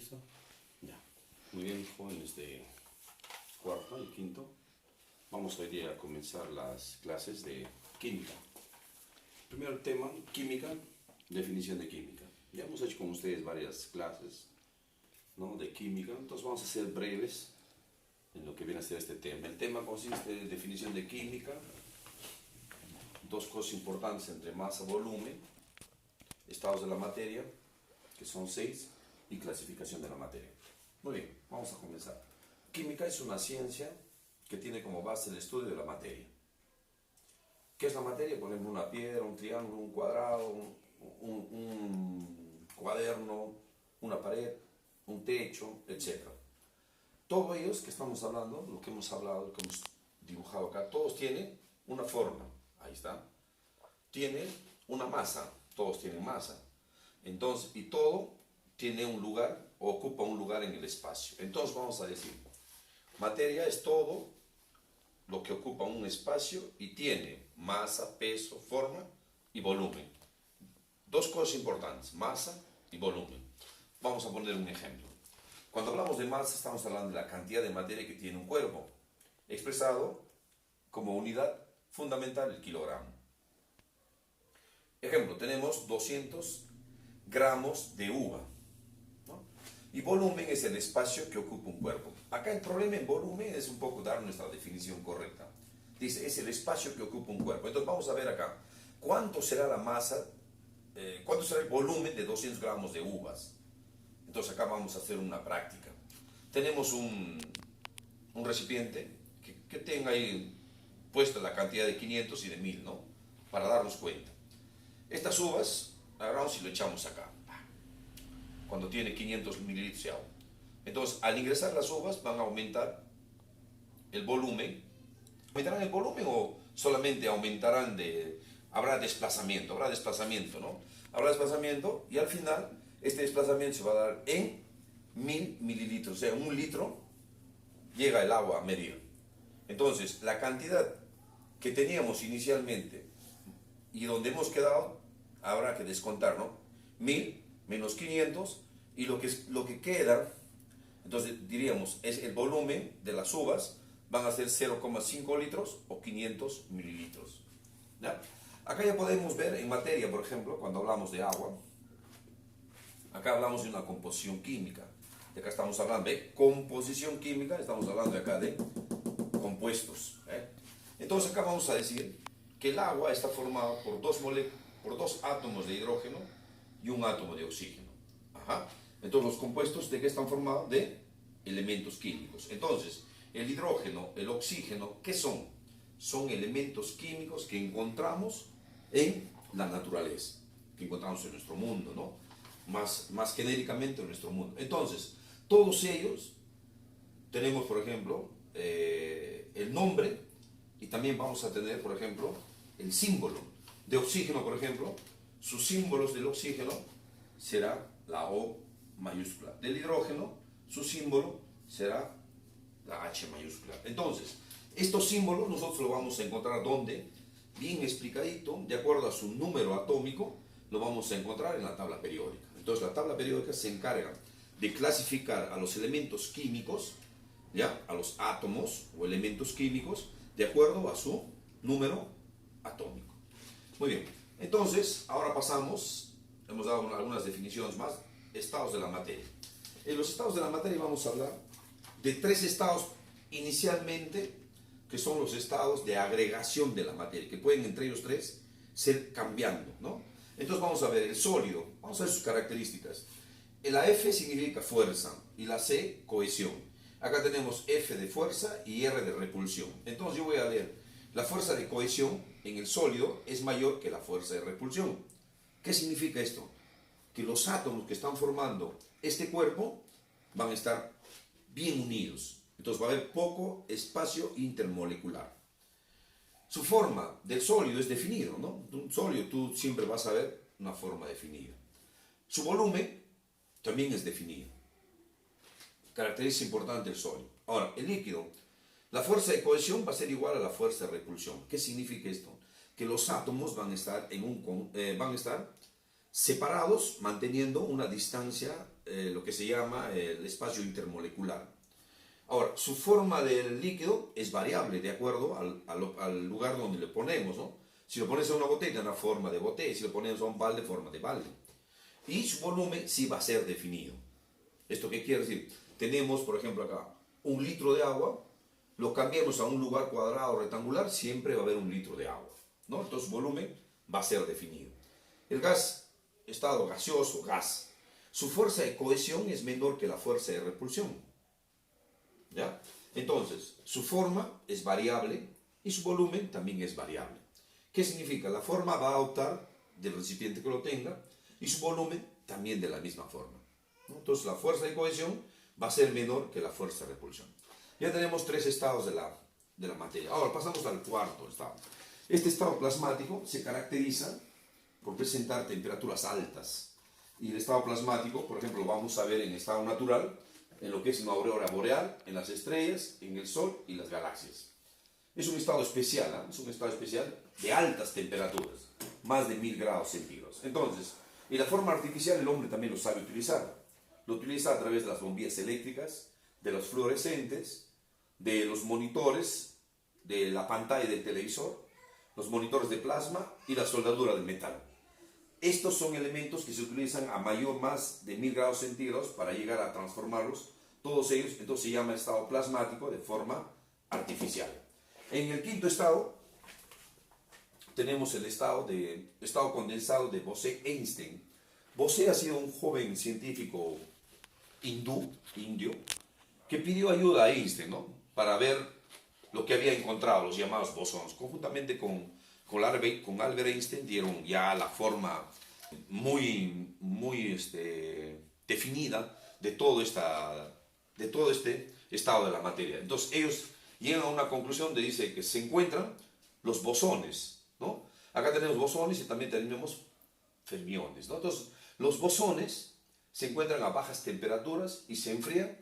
¿Listo? Ya. Muy bien, jóvenes de cuarto y quinto. Vamos hoy día a comenzar las clases de química. Primero tema, química, definición de química. Ya hemos hecho con ustedes varias clases, ¿no?, de química, entonces vamos a ser breves en lo que viene a ser este tema. El tema consiste en definición de química, dos cosas importantes entre masa, volumen, estados de la materia, que son 6, y clasificación de la materia. Muy bien, vamos a comenzar. Química es una ciencia que tiene como base el estudio de la materia. ¿Qué es la materia? Por ejemplo, una piedra, un triángulo, un cuadrado, un cuaderno, una pared, un techo, etc. Todos ellos que estamos hablando, lo que hemos hablado, lo que hemos dibujado acá, todos tienen una forma. Ahí está. Tienen una masa, todos tienen masa. Entonces, y todo tiene un lugar, o ocupa un lugar en el espacio. Entonces vamos a decir, materia es todo lo que ocupa un espacio y tiene masa, peso, forma y volumen. Dos cosas importantes, masa y volumen. Vamos a poner un ejemplo. Cuando hablamos de masa, estamos hablando de la cantidad de materia que tiene un cuerpo, expresado como unidad fundamental, el kilogramo. Ejemplo, tenemos 200 gramos de uva, ¿no? Y volumen es el espacio que ocupa un cuerpo. Acá el problema en volumen es un poco dar nuestra definición correcta. Dice, es el espacio que ocupa un cuerpo. Entonces vamos a ver acá, ¿cuánto será la masa, cuánto será el volumen de 200 gramos de uvas? Entonces acá vamos a hacer una práctica. Tenemos un recipiente que tenga ahí puesta la cantidad de 500 y de 1000, ¿no? Para darnos cuenta. Estas uvas, agarramos y lo echamos acá, cuando tiene 500 mililitros de agua. Entonces, al ingresar las uvas, van a aumentar el volumen. ¿Aumentarán el volumen o solamente aumentarán habrá desplazamiento? Habrá desplazamiento, ¿no? Habrá desplazamiento y al final, este desplazamiento se va a dar en 1000 mililitros. O sea, en 1 litro llega el agua a medir. Entonces, la cantidad que teníamos inicialmente y donde hemos quedado, habrá que descontar, ¿no? 1000 menos 500 y lo que queda, entonces diríamos, es el volumen de las uvas, van a ser 0,5 litros o 500 mililitros. ¿Ya? Acá ya podemos ver en materia, por ejemplo, cuando hablamos de agua, acá hablamos de una composición química. De acá estamos hablando de composición química, estamos hablando de acá de compuestos. Entonces acá vamos a decir que el agua está formado por dos átomos de hidrógeno y un átomo de oxígeno. Ajá. Entonces los compuestos, ¿de qué están formados? De elementos químicos. Entonces, el hidrógeno, el oxígeno, ¿qué son? Son elementos químicos que encontramos en la naturaleza, que encontramos en nuestro mundo, ¿no? Más genéricamente en nuestro mundo. Entonces, todos ellos tenemos, por ejemplo, el nombre, y también vamos a tener, por ejemplo, el símbolo. De oxígeno, por ejemplo, sus símbolos del oxígeno será la O mayúscula. Del hidrógeno, su símbolo será la H mayúscula. Entonces, estos símbolos nosotros lo vamos a encontrar ¿dónde? Bien explicadito, de acuerdo a su número atómico, lo vamos a encontrar en la tabla periódica. Entonces, la tabla periódica se encarga de clasificar a los elementos químicos, ¿ya? A los átomos o elementos químicos, de acuerdo a su número atómico. Muy bien, entonces, ahora pasamos, hemos dado algunas definiciones más, estados de la materia. En los estados de la materia vamos a hablar de 3 estados inicialmente, que son los estados de agregación de la materia, que pueden entre ellos 3 ser cambiando, ¿no? Entonces vamos a ver el sólido, vamos a ver sus características. La F significa fuerza y la C, cohesión. Acá tenemos F de fuerza y R de repulsión. Entonces yo voy a leer, la fuerza de cohesión en el sólido es mayor que la fuerza de repulsión. ¿Qué significa esto? Que los átomos que están formando este cuerpo van a estar bien unidos. Entonces va a haber poco espacio intermolecular. Su forma del sólido es definido, ¿no? Un sólido tú siempre vas a ver una forma definida. Su volumen también es definido. Característica importante del sólido. Ahora, el líquido. La fuerza de cohesión va a ser igual a la fuerza de repulsión. ¿Qué significa esto? Que los átomos van a estar separados manteniendo una distancia lo que se llama el espacio intermolecular. Ahora, su forma del líquido es variable de acuerdo al lugar donde le ponemos, ¿no? Si lo pones a una botella, una forma de botella; si lo ponemos a un balde, forma de balde. Y su volumen sí va a ser definido. ¿Esto qué quiere decir? Tenemos, por ejemplo, acá 1 litro de agua, lo cambiamos a un lugar cuadrado o rectangular, siempre va a haber 1 litro de agua, ¿no? Entonces, su volumen va a ser definido. El gas, estado gaseoso, gas, su fuerza de cohesión es menor que la fuerza de repulsión, ¿ya? Entonces, su forma es variable y su volumen también es variable. ¿Qué significa? La forma va a optar del recipiente que lo tenga y su volumen también de la misma forma, ¿no? Entonces, la fuerza de cohesión va a ser menor que la fuerza de repulsión. Ya tenemos 3 estados de la materia. Ahora pasamos al cuarto estado. Este estado plasmático se caracteriza por presentar temperaturas altas. Y el estado plasmático, por ejemplo, lo vamos a ver en estado natural, en lo que es una aurora boreal, en las estrellas, en el Sol y las galaxias. Es un estado especial, ¿eh? Es un estado especial de altas temperaturas, más de 1000 grados centígrados. Entonces, y la forma artificial el hombre también lo sabe utilizar. Lo utiliza a través de las bombillas eléctricas, de los fluorescentes, de los monitores, de la pantalla del televisor, los monitores de plasma y la soldadura de metal. Estos son elementos que se utilizan a más de 1000 grados centígrados para llegar a transformarlos, todos ellos. Entonces se llama estado plasmático de forma artificial. En el quinto estado tenemos el estado condensado de Bose-Einstein. Bose ha sido un joven científico indio, que pidió ayuda a Einstein, ¿no? Para ver lo que había encontrado, los llamados bosones. Conjuntamente con Albert Einstein dieron ya la forma muy definida de todo este estado de la materia. Entonces ellos llegan a una conclusión de dice que se encuentran los bosones, ¿no? Acá tenemos bosones y también tenemos fermiones, ¿no? Entonces los bosones se encuentran a bajas temperaturas y se enfrían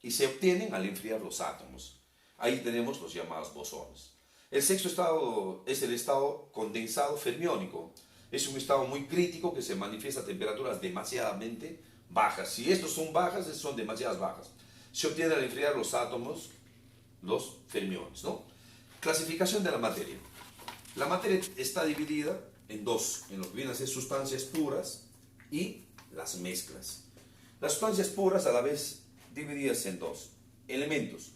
y se obtienen al enfriar los átomos. Ahí tenemos los llamados bosones. El sexto estado es el estado condensado fermiónico. Es un estado muy crítico que se manifiesta a temperaturas demasiadamente bajas. Si estos son bajas, estos son demasiadas bajas. Se obtiene al enfriar los átomos, los fermiones, ¿no? Clasificación de la materia. La materia está dividida en dos, en lo que vienen a ser sustancias puras y las mezclas. Las sustancias puras a la vez divididas en dos. Elementos.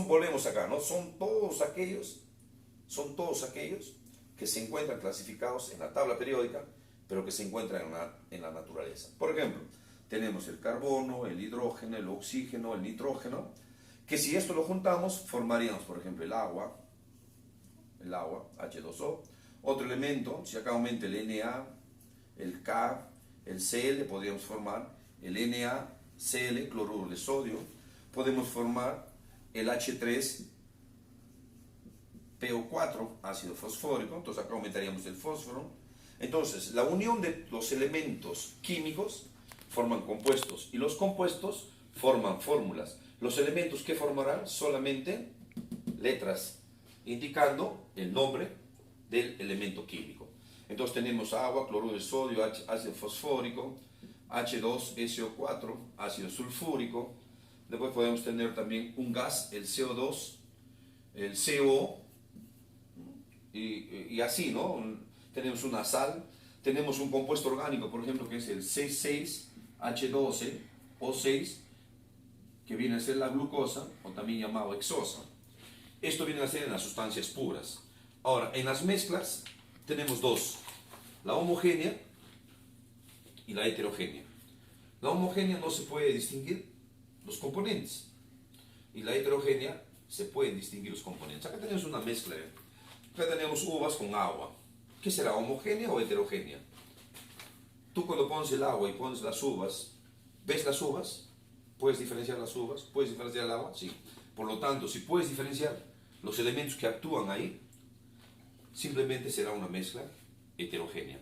Volvemos acá, ¿no? Son todos aquellos que se encuentran clasificados en la tabla periódica, pero que se encuentran en la naturaleza. Por ejemplo, tenemos el carbono, el hidrógeno, el oxígeno, el nitrógeno, que si esto lo juntamos, formaríamos, por ejemplo, el agua, H2O. Otro elemento, si acá aumenta el Na, el K, el Cl, podríamos formar el NaCl, cloruro de sodio. Podemos formar el H3PO4, ácido fosfórico. Entonces acá aumentaríamos el fósforo. Entonces, la unión de los elementos químicos forman compuestos y los compuestos forman fórmulas. Los elementos que formarán solamente letras indicando el nombre del elemento químico. Entonces tenemos agua, cloruro de sodio, ácido fosfórico, H2SO4, ácido sulfúrico. Después podemos tener también un gas, el CO2, el CO, y así, ¿no? Tenemos una sal, tenemos un compuesto orgánico, por ejemplo, que es el C6H12O6, que viene a ser la glucosa, o también llamado hexosa. Esto viene a ser en las sustancias puras. Ahora, en las mezclas tenemos dos, la homogénea y la heterogénea. La homogénea no se puede distinguir los componentes, y la heterogénea se pueden distinguir los componentes. Acá tenemos una mezcla, acá tenemos uvas con agua. ¿Qué será, homogénea o heterogénea? Tú cuando pones el agua y pones las uvas, ¿ves las uvas? ¿Puedes diferenciar las uvas? ¿Puedes diferenciar el agua? Sí. Por lo tanto, si puedes diferenciar los elementos que actúan ahí, simplemente será una mezcla heterogénea.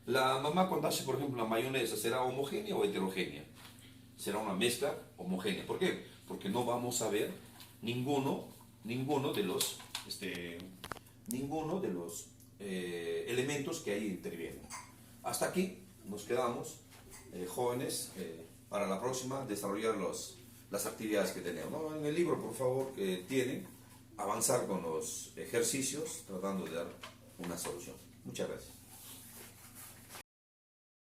La mamá cuando hace, por ejemplo, la mayonesa, ¿será homogénea o heterogénea? Será una mezcla homogénea. ¿Por qué? Porque no vamos a ver ninguno de los elementos que ahí intervienen. Hasta aquí nos quedamos, jóvenes. para la próxima desarrollar las actividades que tenemos, ¿no? En el libro, por favor, que tienen, avanzar con los ejercicios, tratando de dar una solución. Muchas gracias.